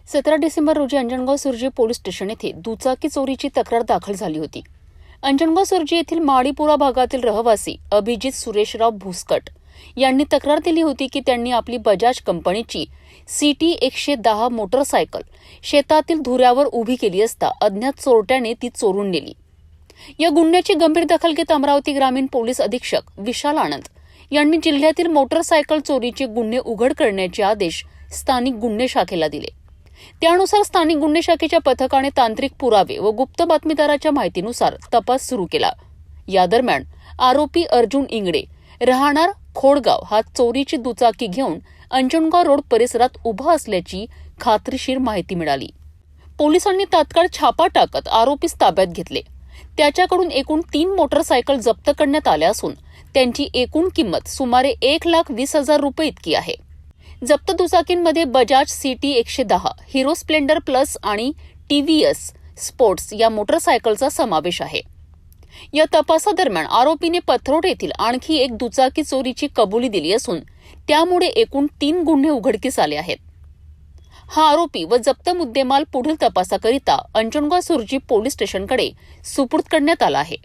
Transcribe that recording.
17 डिसेंबर रोजी Anjangaon Surji police station येथे दुचाकी चोरीची तक्रार दाखल झाली होती. अंजनगाव सुर्जी येथील माडीपुरा भागातील रहिवासी अभिजित सुरेशराव भुसकट यांनी तक्रार दिली होती की त्यांनी आपली बजाज कंपनीची CT 110 मोटरसायकल शेतातील धुऱ्यावर उभी केली असता अज्ञात चोरट्याने ती चोरून नेली. या गुन्ह्याची गंभीर दखल घेत अमरावती ग्रामीण पोलीस अधीक्षक विशाल आनंद यांनी जिल्ह्यातील मोटरसायकल चोरीचे गुन्हे उघड करण्याचे आदेश स्थानिक गुन्हे शाखेला दिले. त्यानुसार स्थानिक गुन्हे शाखेच्या पथकाने तांत्रिक पुरावे व गुप्त बातमीदाराच्या माहितीनुसार तपास सुरू केला. या दरम्यान आरोपी अर्जुन इंगडे राहणार खोडगाव हा चोरीची दुचाकी घेऊन अंजनगाव रोड परिसरात उभा असल्याची खात्रीशीर माहिती मिळाली. पोलिसांनी तात्काळ छापा टाकत आरोपीस ताब्यात घेतले. त्याच्याकडून एकूण 3 मोटरसायकल जप्त करण्यात आल्या असून त्यांची एकूण किंमत सुमारे 1,20,000 रुपये इतकी आहे. जप्त दुचाकींमध्ये Bajaj CT 110, Hero splendor plus आणि TVS स्पोर्ट्स या मोटरसायकलचा समावेश आहे. या तपासादरम्यान आरोपीने पथरोड येथील आणखी एक दुचाकी चोरीची कबुली दिली असून त्यामुळे एकूण 3 गुन्हे उघडकीस आले आहेत. हा आरोपी व जप्त मुद्देमाल पुढील तपासाकरिता अंजनगाव सुर्जी पोलीस स्टेशनकडे सुपूर्द करण्यात आला आहे.